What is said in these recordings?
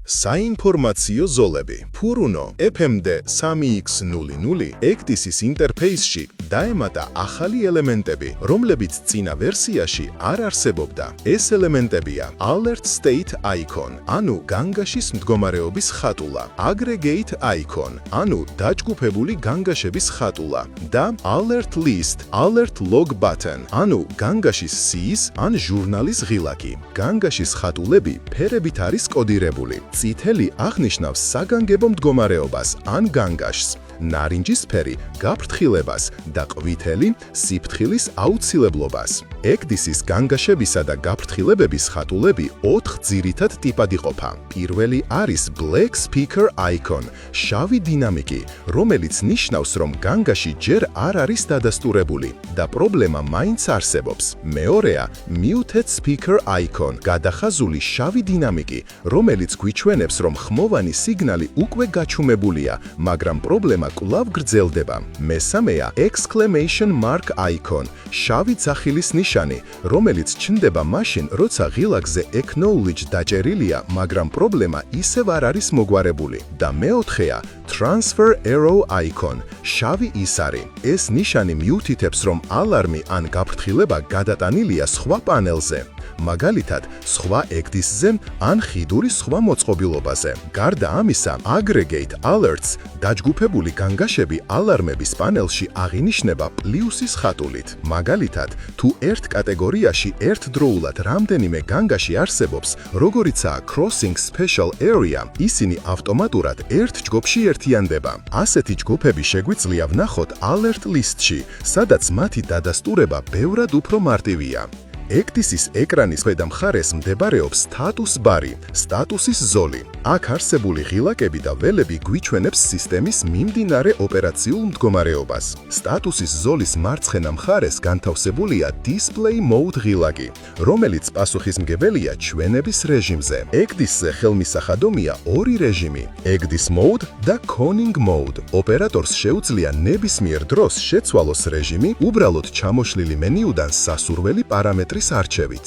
საინფორმაციო ზოლები. Puruno FMD 3X00 ექტისის ინტერფეისში დაემატა ახალი ელემენტები, რომლებიც წინა ვერსიაში არ არსებობდა. ეს ელემენტებია Alert State Icon, ანუ განგაშის მდგომარეობის ხატულა, Aggregate Icon, ანუ დაჯგუფებული განგაშების ხატულა და Alert List, Alert Log Button, ანუ განგაშის სიის ან ჟურნალის ღილაკი. განგაშის ხატულები ფერებით არის კოდირებული. წითელი აღნიშნავს საგანგებო მდგომარეობას ან განგაშს, ნარინჯისფერი გაფრთხილებას და ყვითელი სიფრთხილის აუცილებლობას. ექტისის განგაშებისა და გაფრთხილებების ხატულები 4 ძირითად ტიპად იყოფა. პირველი არის Black Speaker Icon, შავი დინამიკი, რომელიც ნიშნავს, რომ განგაში ჯერ არ არის დადასტურებული და პრობლემა მაინც არსებობს. მეორეა Muted Speaker Icon, გადახაზული შავი დინამიკი, რომელიც გვიჩვენებს, რომ ხმოვანი სიგნალი უკვე გაჩუმებულია, მაგრამ პრობლემა კვლავ გრძელდება. მესამეა Exclamation Mark Icon, შავი ძახილის ნიშანი, რომელიც ჩნდება მაშინ, როცა ღილაკზე Acknowledge დაჭერილია, მაგრამ პრობლემა ისევ არ არის მოგვარებული. და მეოთხეა Transfer Arrow Icon, შავი ისარი. ეს ნიშანი მიუთითებს, რომ ალარმი ან გაფრთხილება გადატანილია სხვა პანელზე. მაგალითად, სხვა ექტისზე ან ხიდური სხვა მოწყობილობაზე. გარდა ამისა, Aggregate Alerts, დაჯგუფებული განგაშები ალარმების პანელში აღინიშნება პლუსის ხატულით. მაგალითად, თუ ერთ კატეგორიაში ერთდროულად რამდენიმე განგაში არსებობს, როგორიცაა Crossing Special Area, ისინი ავტომატურად ერთ ჯგუფში ერთიანდება. ასეთი ჯგუფები შეგვიძლია ვნახოთ Alert List-ში, სადაც მათი დადასტურება ბევრად უფრო მარტივია. ექტისის ეკრანის ქვედა მხარეს მდებარეობს status ბარი, სტატუსის ზოლი. აქ არსებული ღილაკები და ველები გვიჩვენებს სისტემის მიმდინარე ოპერაციულ მდგომარეობას. სტატუსის ზოლის მარცხენა მხარეს განთავსებულია Display Mode ღილაკი, რომელიც პასუხისმგებელია ჩვენების რეჟიმზე. ექტისზე ხელმისახადომია ორი რეჟიმი, Ecdis Mode და Conning Mode. ოპერატორს შეუძლია ნებისმიერ დროს შეცვალოს რეჟიმი, უბრალოდ ჩამოშლილი მენიუდან სასურველი პარამეტრი არჩევით.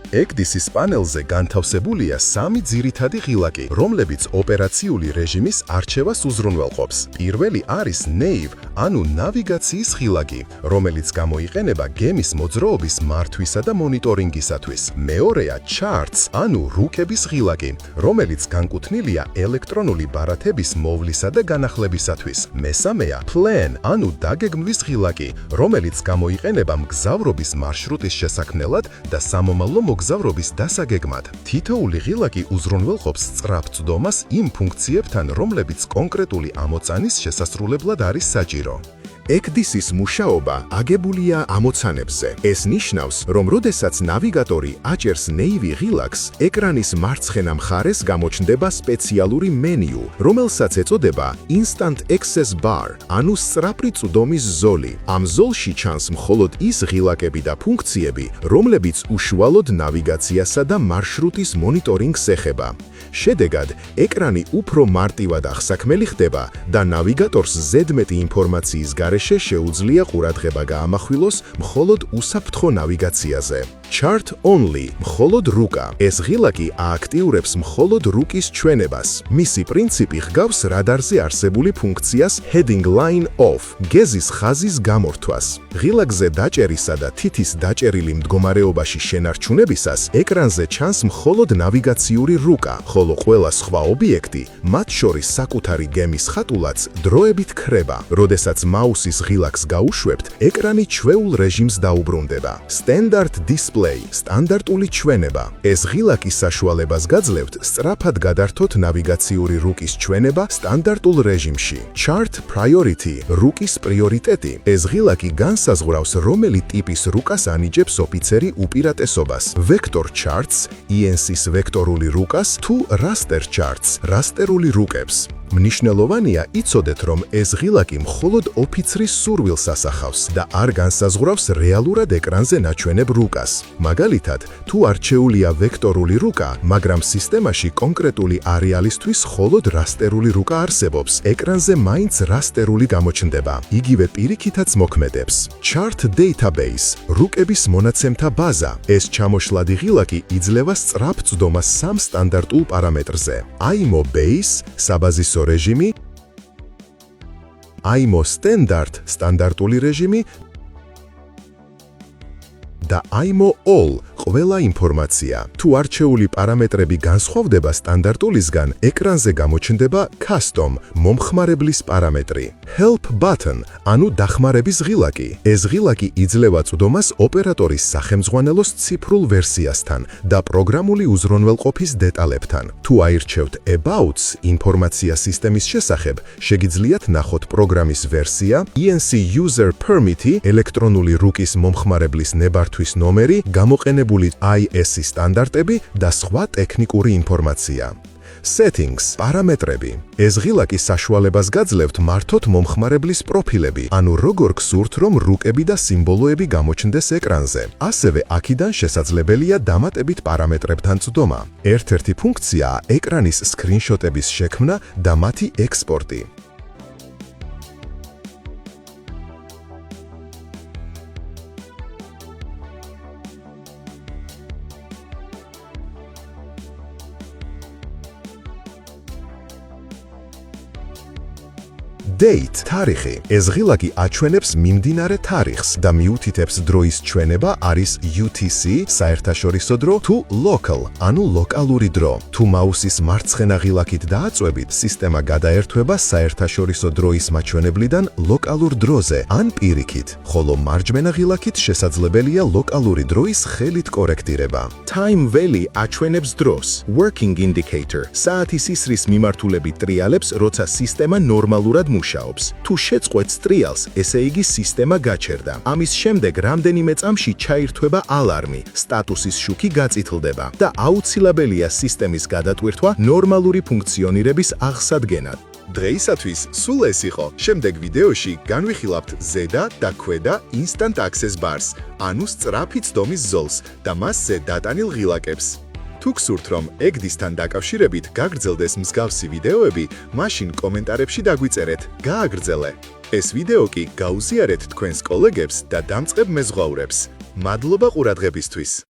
ექტისის პანელზე განთავსებულია 3 ძირითადი ღილაკი, რომლებიც ოპერაციული რეჟიმის არჩევას უზრუნველყოფს. პირველი არის Nav, ანუ ნავიგაციის ღილაკი, რომელიც გამოიყენება გემის მოძრაობის მართვისა და მონიტორინგისათვის. მეორეა Charts, ანუ რუკების ღილაკი, რომელიც განკუთვნილია ელექტრონული ბარათების მოვლისა და განახლებისათვის. მესამეა Plan, ანუ დაგეგმვის ღილაკი, რომელიც გამოიყენება მგზავრობის მარშრუტის შესაქმნელად და სამომავლო მოგზავრობის დასაგეგმად. თითოეული ღილაკი უზრუნველყოფს სწრაფწვდომას იმ ფუნქციებთან, რომლებიც კონკრეტული ამოცანის შესასრულებლად არის საჭირო. ექტისის მუშაობა აგებულია ამოცანებზე. ეს ნიშნავს, რომ როდესაც ნავიგატორი აჭერს Navy ღილაკს, ეკრანის მარცხენა მხარეს გამოჩნდება სპეციალური მენიუ, რომელსაც ეწოდება Instant Access Bar, ანუ სწრაფი წვდომის ზოლი. ამ ზოლში ჩანს მხოლოდ ის ღილაკები და ფუნქციები, რომლებიც უშუალოდ ნავიგაციასა და მარშრუტის მონიტორინგს ეხება. შედეგად, ეკრანი უფრო მარტივად აღსაქმელი ხდება და ნავიგატორს ზედმეტი ინფორმაციის გარეშე შეუძლია ყურადღება გაამახვილოს მხოლოდ უსაფრთხო ნავიგაციაზე. Chart Only, მხოლოდ რუკა. ეს ღილაკი ააქტიურებს მხოლოდ რუკის ჩვენებას. მისი პრინციპი ჰგავს რადარზე არსებული ფუნქციას Heading Line Off, გეზის ხაზის გამორთვას. ღილაკზე დაჭერისა და თითის დაჭერილი მდგომარეობაში შენარჩუნებისას ეკრანზე ჩანს მხოლოდ ნავიგაციური რუკა, ხოლო ყველა სხვა ობიექტი, მათ შორის საკუთარი გემის ხატულაც, დროებით ქრება. როდესაც მაუსის ღილაკს გაუშვებთ, ეკრანი ჩვეულ რეჟიმს დაუბრუნდება. Standard Display, სტანდარტული ჩვენება. ეს ღილაკი საშუალებას გაძლევთ სწრაფად გადართოთ ნავიგაციური რუკის ჩვენება სტანდარტულ რეჟიმში. Chart Priority, რუკის პრიორიტეტი. ეს ღილაკი განსაზღვრავს, რომელი ტიპის რუკას ანიჭებს ოფიცერი უპირატესობას. Vector Charts, ENC-ის ვექტორული რუკას თუ Raster Charts, რასტერული რუკებს. მნიშვნელოვანია იცოდეთ, რომ ეს ღილაკი მხოლოდ ოფიცრის სურვილს ასახავს და არ განსაზღვრავს რეალურად ეკრანზე ნაჩვენებ რუკას. მაგალითად, თუ არჩეულია ვექტორული რუკა, მაგრამ სისტემაში კონკრეტული არეალისთვის მხოლოდ რასტერული რუკა არსებობს, ეკრანზე მაინც რასტერული გამოჩნდება. იგივე პირიქითაც მოქმედებს. Chart Database – რუკების მონაცემთა ბაზა. ეს ჩამოშლადი ღილაკი იძლევა სწრაფ წვდომას სამ სტანდარტულ პარამეტრზე. IMO Base – საბაზისო რეჟიმი, IMO Standard – სტანდარტული რეჟიმი და IMO All – ყველა ინფორმაცია. თუ არჩეული პარამეტრები განსხვავდება სტანდარტულისგან, ეკრანზე გამოჩნდება Custom – მომხმარებლის პარამეტრი. Help Button – ანუ დახმარების ღილაკი. ეს ღილაკი იძლევა წვდომას ოპერატორის სახელმძღვანელოს ციფრულ ვერსიასთან და პროგრამული უზრუნველყოფის დეტალებთან. თუ აირჩევთ Abouts – ინფორმაცია სისტემის შესახებ, შეგიძლიათ ნახოთ პროგრამის ვერსია, ENC User Permit-ი, ელექტრონული რუკის მომხმარებლის ნებართვის ნომერი, გამოყენებული ISI სტანდარტები და სხვა ტექნიკური ინფორმაცია. Settings – პარამეტრები. ეს ღილაკი საშუალებას გაძლევთ მართოთ მომხმარებლის პროფილები, ანუ როგორ გსურთ, რომ რუკები და სიმბოლოები გამოჩნდეს ეკრანზე. ასევე აქედან შესაძლებელია დამატებით პარამეტრებთან წვდომა. ერთ-ერთი ფუნქციაა ეკრანის სკრინშოტების შექმნა და მათი ექსპორტი. Date – თარიღი. ეს ღილაკი აჩვენებს მიმდინარე თარიღს და მიუთითებს დროის ჩვენება არის UTC – საერთაშორისო დრო თუ local, ანუ ლოკალური დრო. თუ მაუსის მარცხენა ღილაკით დააწვევით, სისტემა გადაერთვება საერთაშორისო დროის მაჩვენებლიდან ლოკალურ დროზე ან პირიქით, ხოლო მარჯვენა ღილაკით შესაძლებელია ლოკალური დროის ხელით კორექტირება. Time Valley აჩვენებს დროს. Working Indicator – საათის ისრის მიმართულებით ტრიალებს, როცა სისტემა ნორმალურად მუშაობს. თუ შეწყვეტს ტრიალს, ესე იგი სისტემა გაჩერდა. ამის შემდეგ რამდენიმე წამში ჩაირთვება ალარმი, სტატუსის შუქი გაწითლდება და აუცილებელია სისტემის გადატვირთვა ნორმალური ფუნქციონირების აღსადგენად. დღეისათვის სულ ეს იყო. შემდეგ ვიდეოში განვიხილავთ ზედა და ქვედა Instant Access Bars, ანუ სწრაფი წვდომის ზოლს და მასზე დატანილ ღილაკებს. თუ გსურთ, რომ ეგდისთან დაკავშირებით გაგრძელდეს მსგავსი ვიდეოები, მაშინ კომენტარებში დაგვიწერეთ, გააგრძელე. ეს ვიდეო კი გაუზიარეთ თქვენს კოლეგებს და დამწყებ მეზღვაურებს. მადლობა ყურადღებისთვის.